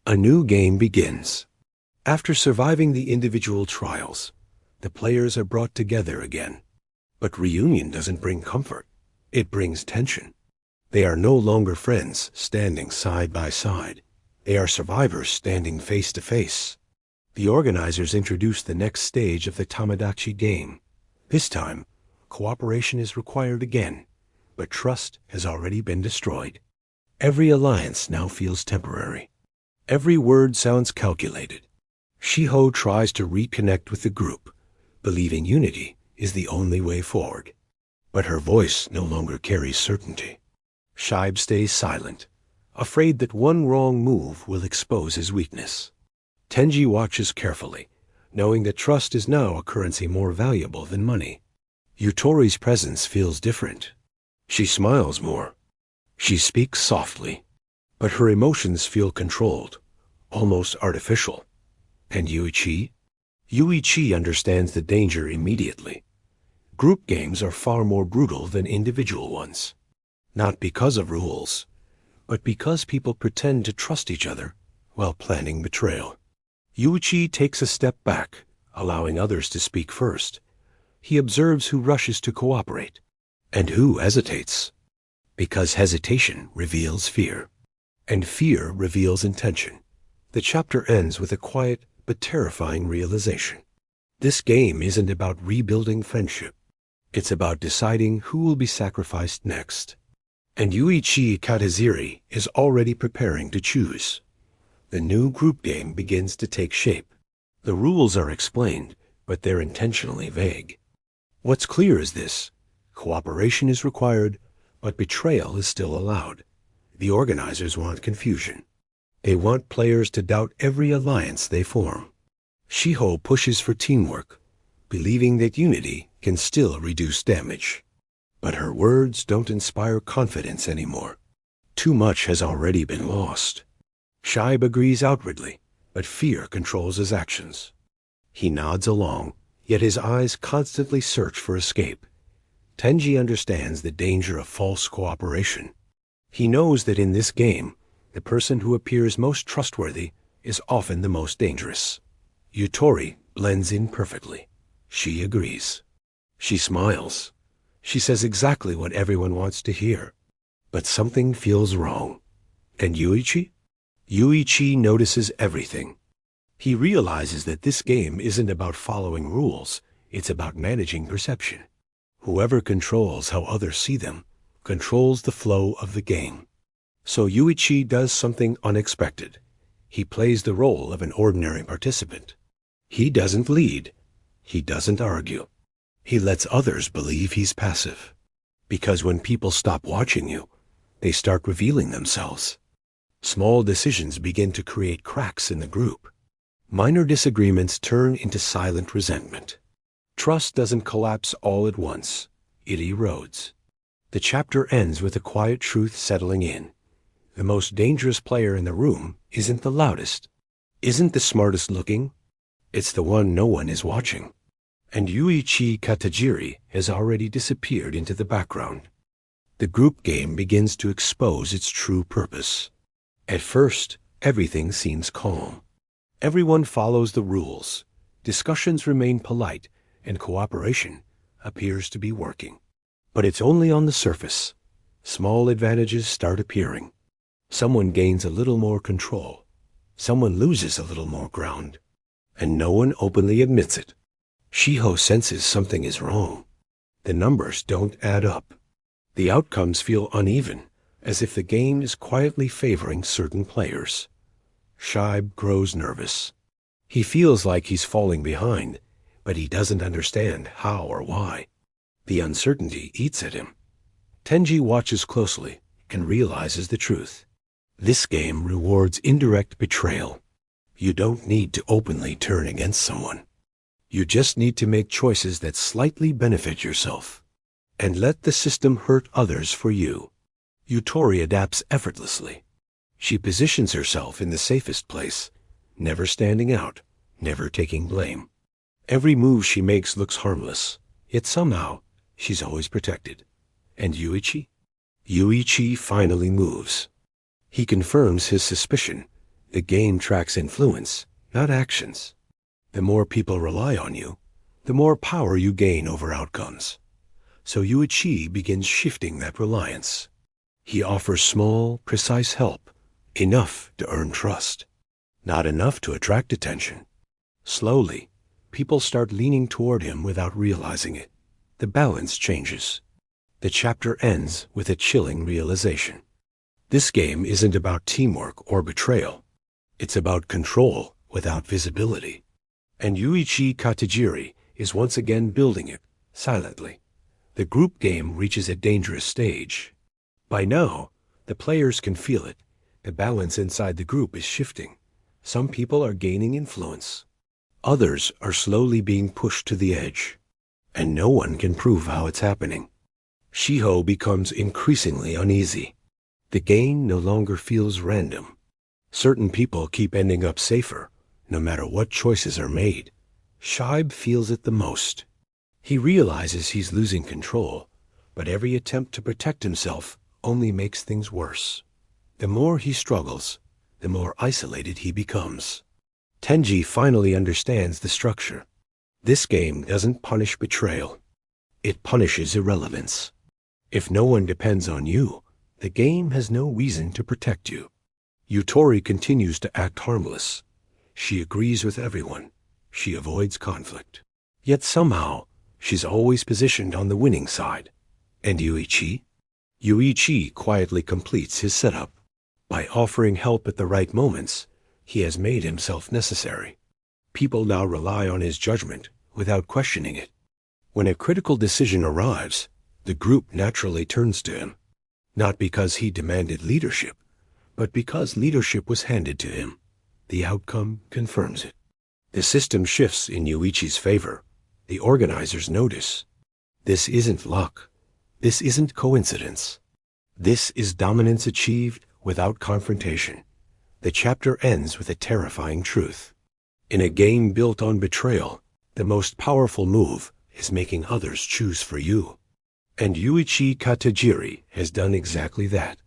A new game begins. After surviving the individual trials, the players are brought together again. But reunion doesn't bring comfort. It brings tension. They are no longer friends standing side by side. They are survivors standing face to face. The organizers introduce the next stage of the Tomodachi game. This time, cooperation is required again, but trust has already been destroyed. Every alliance now feels temporary. Every word sounds calculated. Shiho tries to reconnect with the group, believing unity is the only way forward. But her voice no longer carries certainty. Shibe stays silent, afraid that one wrong move will expose his weakness. Tenji watches carefully, knowing that trust is now a currency more valuable than money. Yutori's presence feels different. She smiles more. She speaks softly, but her emotions feel controlled, almost artificial. And Yuuichi? Yuuichi understands the danger immediately. Group games are far more brutal than individual ones. Not because of rules, but because people pretend to trust each other while planning betrayal. Yuuichi takes a step back, allowing others to speak first. He observes who rushes to cooperate, and who hesitates. Because hesitation reveals fear, and fear reveals intention. The chapter ends with a quiet but terrifying realization. This game isn't about rebuilding friendship. It's about deciding who will be sacrificed next. And Yuuichi Katagiri is already preparing to choose. The new group game begins to take shape. The rules are explained, but they're intentionally vague. What's clear is this: cooperation is required, but betrayal is still allowed. The organizers want confusion. They want players to doubt every alliance they form. Shiho pushes for teamwork, believing that unity can still reduce damage. But her words don't inspire confidence anymore. Too much has already been lost. Shibe agrees outwardly, but fear controls his actions. He nods along, yet his eyes constantly search for escape. Tenji understands the danger of false cooperation. He knows that in this game, the person who appears most trustworthy is often the most dangerous. Yutori blends in perfectly. She agrees. She smiles. She says exactly what everyone wants to hear. But something feels wrong. And Yuuichi? Yuuichi notices everything. He realizes that this game isn't about following rules, it's about managing perception. Whoever controls how others see them controls the flow of the game. So Yuuichi does something unexpected. He plays the role of an ordinary participant. He doesn't lead. He doesn't argue. He lets others believe he's passive. Because when people stop watching you, they start revealing themselves. Small decisions begin to create cracks in the group. Minor disagreements turn into silent resentment. Trust doesn't collapse all at once. It erodes. The chapter ends with a quiet truth settling in. The most dangerous player in the room isn't the loudest, isn't the smartest looking. It's the one no one is watching. And Yuuichi Katagiri has already disappeared into the background. The group game begins to expose its true purpose. At first, everything seems calm. Everyone follows the rules. Discussions remain polite, and cooperation appears to be working. But it's only on the surface. Small advantages start appearing. Someone gains a little more control. Someone loses a little more ground. And no one openly admits it. Shiho senses something is wrong. The numbers don't add up. The outcomes feel uneven, as if the game is quietly favoring certain players. Shibe grows nervous. He feels like he's falling behind, but he doesn't understand how or why. The uncertainty eats at him. Tenji watches closely and realizes the truth. This game rewards indirect betrayal. You don't need to openly turn against someone. You just need to make choices that slightly benefit yourself, and let the system hurt others for you. Yutori adapts effortlessly. She positions herself in the safest place, never standing out, never taking blame. Every move she makes looks harmless, yet somehow she's always protected. And Yuichi? Yuichi finally moves. He confirms his suspicion, The game tracks influence, not actions. The more people rely on you, the more power you gain over outcomes. So Yuuichi begins shifting that reliance. He offers small, precise help, enough to earn trust, not enough to attract attention. Slowly, people start leaning toward him without realizing it. The balance changes. The chapter ends with a chilling realization. This game isn't about teamwork or betrayal. It's about control without visibility. And Yuuichi Katagiri is once again building it, silently. The group game reaches a dangerous stage. By now, the players can feel it. The balance inside the group is shifting. Some people are gaining influence. Others are slowly being pushed to the edge. And no one can prove how it's happening. Shiho becomes increasingly uneasy. The game no longer feels random. Certain people keep ending up safer, no matter what choices are made. Shibe feels it the most. He realizes he's losing control, but every attempt to protect himself only makes things worse. The more he struggles, the more isolated he becomes. Tenji finally understands the structure. This game doesn't punish betrayal. It punishes irrelevance. If no one depends on you, the game has no reason to protect you. Yutori continues to act harmless. She agrees with everyone. She avoids conflict. Yet somehow, she's always positioned on the winning side. And Yuichi? Yuichi quietly completes his setup. By offering help at the right moments, he has made himself necessary. People now rely on his judgment without questioning it. When a critical decision arrives, the group naturally turns to him. Not because he demanded leadership, but because leadership was handed to him. The outcome confirms it. The system shifts in Yuichi's favor. The organizers notice. This isn't luck. This isn't coincidence. This is dominance achieved without confrontation. The chapter ends with a terrifying truth. In a game built on betrayal, the most powerful move is making others choose for you. And Yuuichi Katagiri has done exactly that.